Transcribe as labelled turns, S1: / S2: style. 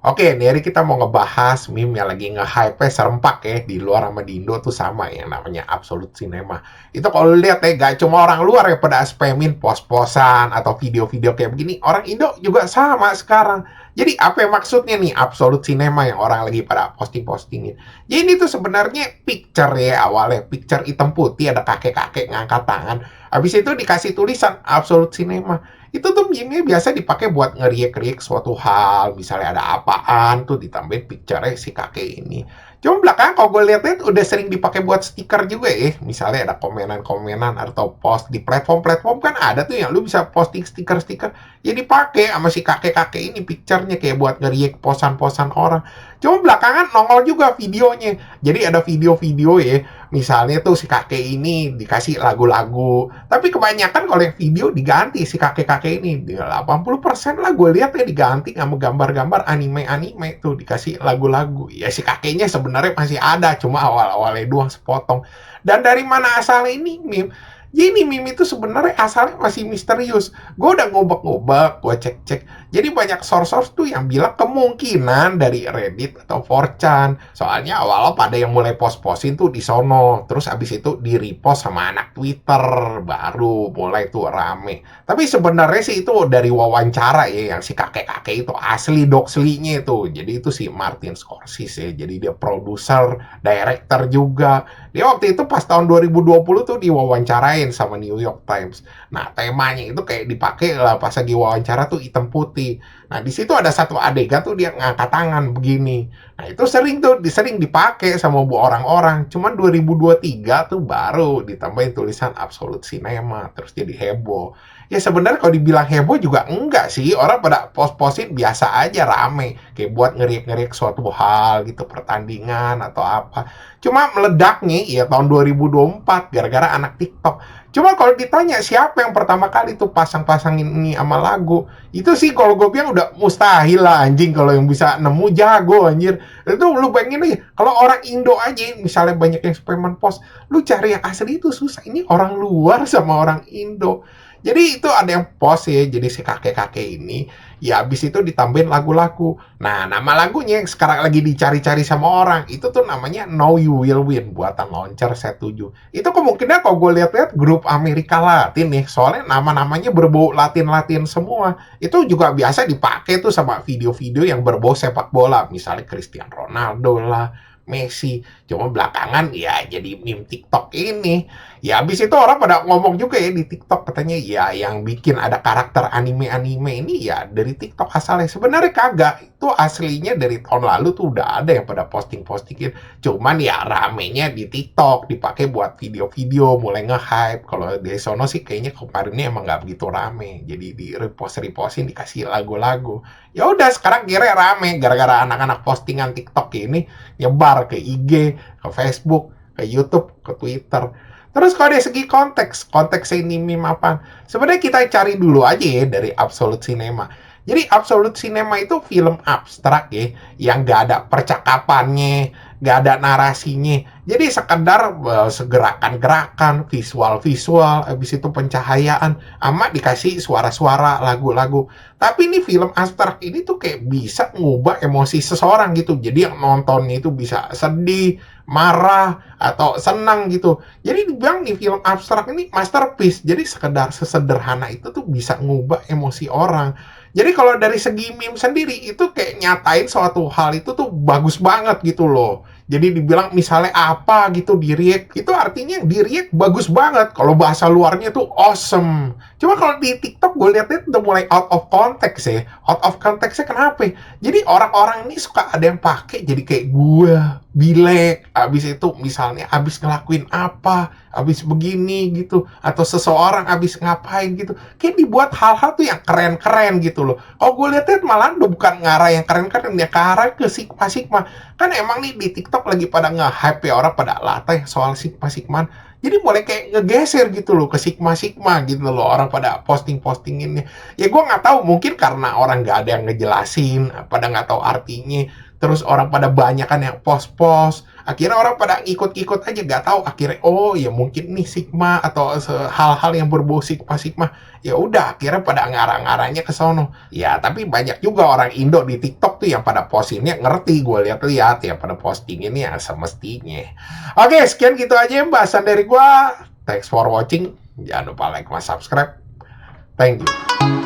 S1: Oke, nih hari kita mau ngebahas meme yang lagi nge-hype serempak ya di luar sama di Indo tuh sama yang namanya Absolute Cinema. Itu kalau lu lihat ya gak cuma orang luar yang pada spamin pos-posan atau video-video kayak begini, orang Indo juga sama sekarang. Jadi apa yang maksudnya nih Absolute Cinema yang orang lagi pada posting-postingin? Jadi ini tuh sebenarnya picture ya awalnya, picture hitam putih ada kakek-kakek ngangkat tangan. Habis itu dikasih tulisan Absolute Cinema. Itu tuh meme biasa dipakai buat ngeriak-ngeriak suatu hal, misalnya ada apaan tuh ditambahin picture si kakek ini. Cuma belakangan kalau gue lihat-lihat udah sering dipakai buat stiker juga ya. Misalnya ada komenan-komenan atau post di platform-platform kan ada tuh yang lu bisa posting stiker-stiker. Ya dipakai sama si kakek-kakek ini picture-nya kayak buat ngeriak posan-posan orang. Cuma belakangan nongol juga videonya. Jadi ada video-video ya. Misalnya tuh si kakek ini dikasih lagu-lagu. Tapi kebanyakan kalau yang video diganti si kakek-kakek ini. 80% lah gue lihat ya diganti sama gambar-gambar anime-anime tuh dikasih lagu-lagu. Ya si kakeknya sebenarnya masih ada, cuma awal-awalnya doang sepotong. Dan dari mana asalnya ini meme? Jadi meme itu sebenarnya asalnya masih misterius. Gue udah ngobak-ngobak, gue cek-cek. Jadi banyak source-source tuh yang bilang kemungkinan dari Reddit atau 4chan. Soalnya awal-awal pada yang mulai post-postin tuh di sono. Terus abis itu di repost sama anak Twitter. Baru mulai tuh rame. Tapi sebenarnya sih itu dari wawancara ya. Yang si kakek-kakek itu asli dokslinya itu. Jadi itu si Martin Scorsese ya. Jadi dia produser, director juga. Dia waktu itu pas tahun 2020 tuh diwawancarain sama New York Times. Nah, temanya itu kayak dipakai lah pas lagi wawancara tuh hitam putih. Nah, di situ ada satu adegan tuh dia ngangkat tangan begini. Nah, itu sering dipakai sama bu orang-orang. Cuman 2023 tuh baru ditambahin tulisan Absolute Cinema terus jadi heboh. Ya sebenarnya kalau dibilang heboh juga enggak sih. Orang pada post-postin biasa aja rame. Kayak buat ngeriak-ngeriak suatu hal gitu, pertandingan atau apa. Cuma meledaknya ya tahun 2024 gara-gara anak TikTok. Cuma kalau ditanya siapa yang pertama kali tuh pasang-pasangin ini sama lagu, itu sih kalau gue bilang udah mustahil lah anjing kalau yang bisa nemu jago anjir. Itu lu bayangin aja, kalau orang Indo aja misalnya banyak yang spaman post, lu cari yang asli itu susah. Ini orang luar sama orang Indo. Jadi itu ada yang post ya, jadi si kakek-kakek ini, ya abis itu ditambahin lagu-lagu. Nah, nama lagunya yang sekarang lagi dicari-cari sama orang, itu tuh namanya Know You Will Win, buatan Launcher Set 7. Itu kemungkinan kalau gue lihat-lihat grup Amerika Latin nih, soalnya nama-namanya berbau Latin-Latin semua. Itu juga biasa dipakai tuh sama video-video yang berbau sepak bola, misalnya Cristiano Ronaldo lah, Messi. Cuma belakangan ya jadi meme TikTok ini. Ya habis itu orang pada ngomong juga ya di TikTok katanya ya yang bikin ada karakter anime-anime ini ya dari TikTok asalnya. Sebenarnya kagak. Itu aslinya dari tahun lalu tuh udah ada yang pada posting-postingin. Cuman ya ramenya di TikTok dipakai buat video-video mulai nge-hype. Kalau di sono sih kayaknya kemarin ini emang nggak begitu rame. Jadi di repost-repostin dikasih lagu-lagu. Ya udah sekarang kira rame gara-gara anak-anak postingan TikTok ini nyebar ke IG, ke Facebook, ke YouTube, ke Twitter. Terus kalau dari segi konteks ini meme apa? Sebenarnya kita cari dulu aja ya dari Absolute Cinema. Jadi Absolute Cinema itu film abstrak ya, yang gak ada percakapannya, gak ada narasinya. Jadi sekedar segerakan-gerakan, visual-visual, habis itu pencahayaan, sama dikasih suara-suara, lagu-lagu. Tapi ini film abstrak ini tuh kayak bisa ngubah emosi seseorang gitu. Jadi yang nontonnya itu bisa sedih, marah, atau senang gitu. Jadi dibilang nih film abstrak ini masterpiece. Jadi sekedar sesederhana itu tuh bisa ngubah emosi orang. Jadi kalau dari segi meme sendiri itu kayak nyatain suatu hal itu tuh bagus banget gitu loh. Jadi dibilang misalnya apa gitu di react, itu artinya di react bagus banget. Kalau bahasa luarnya tuh awesome. Cuma kalau di TikTok gue liatnya udah mulai out of context ya. Out of context-nya kenapa? Jadi orang-orang ini suka ada yang pakai jadi kayak gue bilek, abis itu misalnya abis ngelakuin apa, abis begini gitu, atau seseorang abis ngapain gitu, kayak dibuat hal-hal tuh yang keren-keren gitu loh. Kalau gue lihat malah udah bukan ngarah yang keren-keren, ya ke arah ke sigma-sigma. Kan emang nih di TikTok lagi pada nge-hype ya orang pada latih soal sigma-sigman. Jadi mulai kayak ngegeser gitu loh ke sigma-sigma gitu loh orang pada posting-postinginnya. Ya gue nggak tahu mungkin karena orang nggak ada yang ngejelasin, pada nggak tahu artinya.
S2: terus orang pada banyak kan yang post-post, akhirnya orang pada ikut-ikut aja, nggak tahu akhirnya, oh ya mungkin nih Sigma atau hal-hal yang berbau Sigma, ya udah akhirnya pada ngarang-ngarangnya ke sono. Ya tapi banyak juga orang Indo di TikTok tuh yang pada postingnya ngerti, gue lihat-lihat ya pada posting ini ya semestinya. Oke, sekian gitu aja pembahasan dari gue. Thanks for watching. Jangan lupa like, subscribe. Thank you.